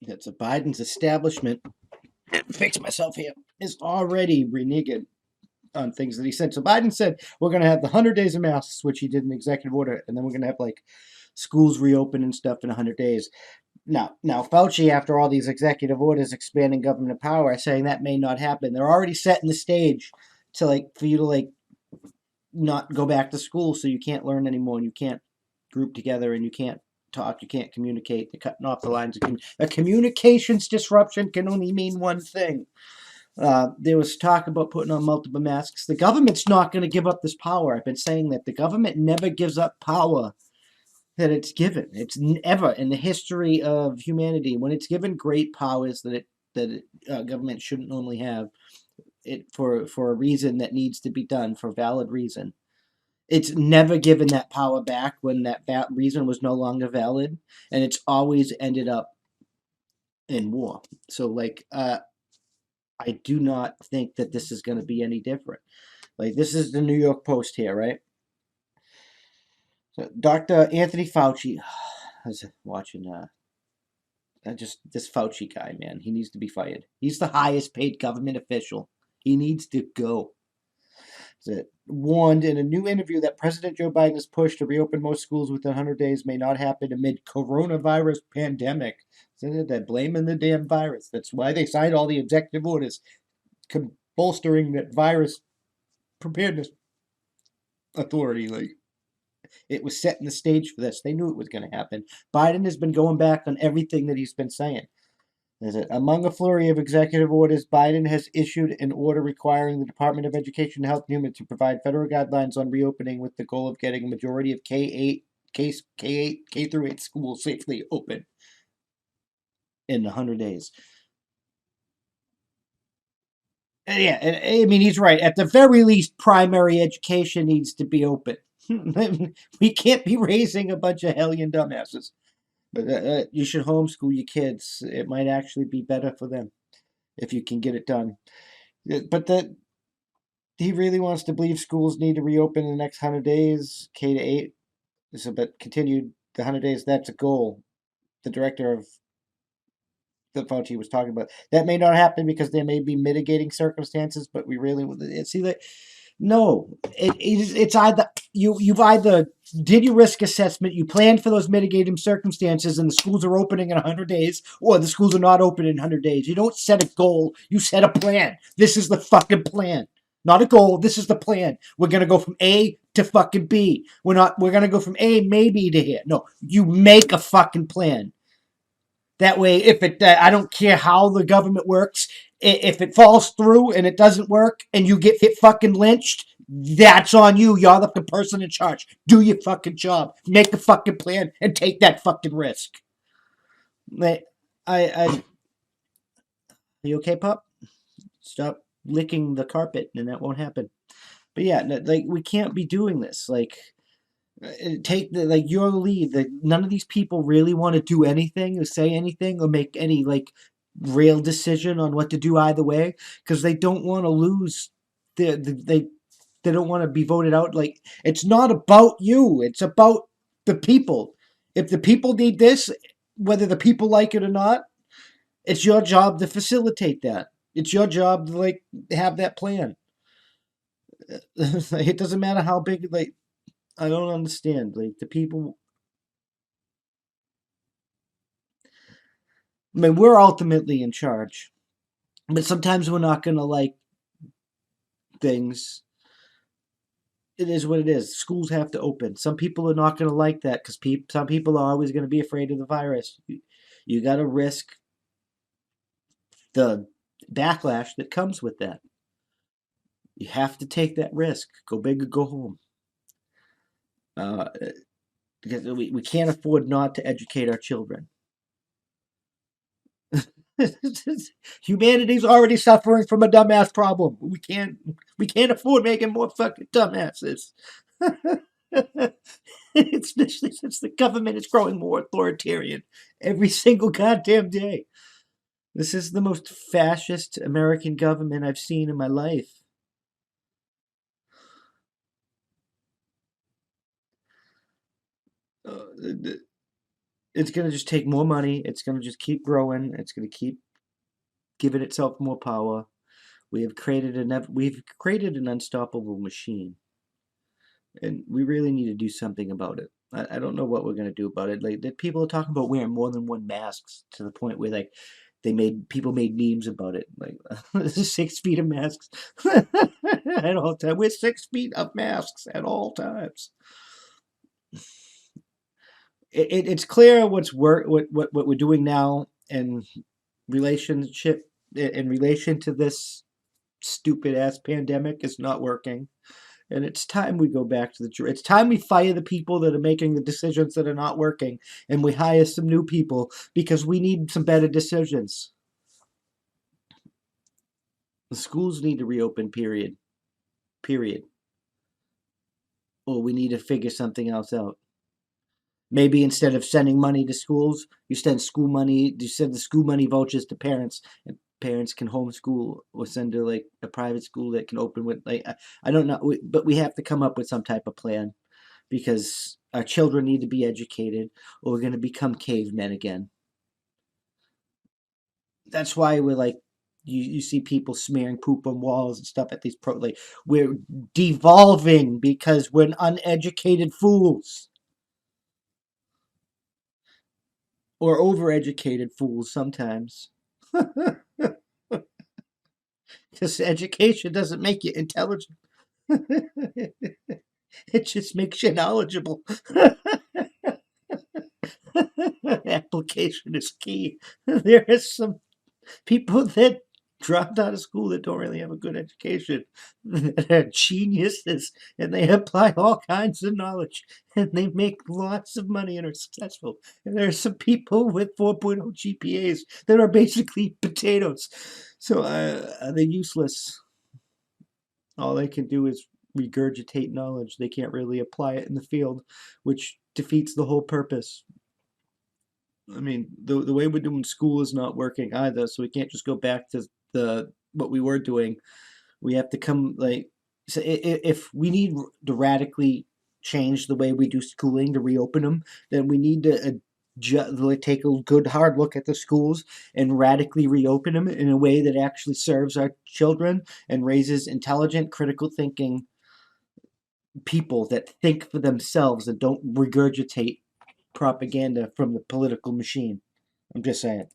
It's a Biden's establishment. Fix myself here. Is already reneging on things that he said. So Biden said we're going to have the 100 days of masks, which he did in executive order, and then we're going to have like schools reopen and stuff in 100 days. Now Fauci, after all these executive orders expanding government power, are saying that may not happen. They're already setting the stage to like for you to like not go back to school, so you can't learn anymore, and you can't group together, and you can't talk, you can't communicate. They're cutting off the lines. A communications disruption can only mean one thing. There was talk about putting on multiple masks. The government's not going to give up this power. I've been saying that the government never gives up power that it's given. It's never in the history of humanity when it's given great powers that government shouldn't normally have. It for a reason that needs to be done for a valid reason. It's never given that power back when that reason was no longer valid, and it's always ended up in war. So like I do not think that this is going to be any different. Like this is the New York Post here, right? So Dr. Anthony Fauci. I was watching just this Fauci guy, man. He needs to be fired. He's the highest paid government official. He needs to go. That warned in a new interview that President Joe Biden's push to reopen most schools within 100 days may not happen amid coronavirus pandemic. So they're blaming the damn virus. That's why they signed all the executive orders bolstering that virus preparedness authority. Like it was setting the stage for this. They knew it was going to happen. Biden has been going back on everything that he's been saying. Among a flurry of executive orders, Biden has issued an order requiring the Department of Education, Health and Human to provide federal guidelines on reopening with the goal of getting a majority of K through 8 schools safely open in 100 days. And yeah, and, I mean, he's right. At the very least, primary education needs to be open. We can't be raising a bunch of hellion dumbasses. But you should homeschool your kids. It might actually be better for them if you can get it done. But he really wants to believe schools need to reopen in the next 100 days, K to 8. So, but continued the 100 days, that's a goal. The director of the Fauci was talking about. That may not happen because there may be mitigating circumstances, but we really see that. No, it's either you've either did your risk assessment, you planned for those mitigating circumstances, and the schools are opening in 100 days, or the schools are not open in 100 days. You don't set a goal, you set a plan. This is the fucking plan. Not a goal, this is the plan. We're going to go from A to fucking B. We're going to go from A maybe to here. No, you make a fucking plan. That way, if it, I don't care how the government works, if it falls through and it doesn't work and you get fucking lynched, that's on you. You're the person in charge. Do your fucking job. Make a fucking plan and take that fucking risk. Are you okay, pup? Stop licking the carpet and that won't happen. But yeah, like we can't be doing this. Like take your lead. None of these people really want to do anything or say anything or make any like real decision on what to do either way because they don't want to lose. They don't want to be voted out. Like it's not about you. It's about the people. If the people need this, whether the people like it or not, it's your job to facilitate that. It's your job to like have that plan. It doesn't matter how big. Like I don't understand. Like the people. I mean, we're ultimately in charge, but sometimes we're not gonna like things. It is what it is. Schools have to open. Some people are not gonna like that because some people are always gonna be afraid of the virus. You got to risk the backlash that comes with that. You have to take that risk. Go big or go home. Uh, because we can't afford not to educate our children. Humanity's already suffering from a dumbass problem. We can't afford making more fucking dumbasses. It's the government is growing more authoritarian every single goddamn day. This is the most fascist American government I've seen in my life. it's going to just take more money. It's going to just keep growing. It's going to keep giving itself more power. We've created an unstoppable machine, and we really need to do something about it. I don't know what we're gonna do about it. Like people are talking about wearing more than one masks to the point where like people made memes about it. Like 6 feet of masks at all times. We're 6 feet of masks at all times. It's clear what we're doing now in relationship in relation to this stupid ass pandemic is not working. And it's time we go back to it's time we fire the people that are making the decisions that are not working and we hire some new people because we need some better decisions. The schools need to reopen, period. Period. Or we need to figure something else out. Maybe instead of sending money to schools, you send the school money vouchers to parents, and parents can homeschool or send to like a private school that can open with like I don't know, but we have to come up with some type of plan because our children need to be educated or we're going to become cavemen again. That's why we're like you see people smearing poop on walls and stuff at these like we're devolving because we're uneducated fools or overeducated fools sometimes. Because education doesn't make you intelligent. It just makes you knowledgeable. Application is key. There is some people that dropped out of school that don't really have a good education. They're geniuses and they apply all kinds of knowledge and they make lots of money and are successful. And there are some people with 4.0 GPAs that are basically potatoes. So they're useless. All they can do is regurgitate knowledge. They can't really apply it in the field, which defeats the whole purpose. I mean, the way we're doing school is not working either, so we can't just go back to the what we were doing. We have to come like so if we need to radically change the way we do schooling to reopen them, then we need to like, take a good hard look at the schools and radically reopen them in a way that actually serves our children and raises intelligent, critical thinking people that think for themselves and don't regurgitate propaganda from the political machine. I'm just saying.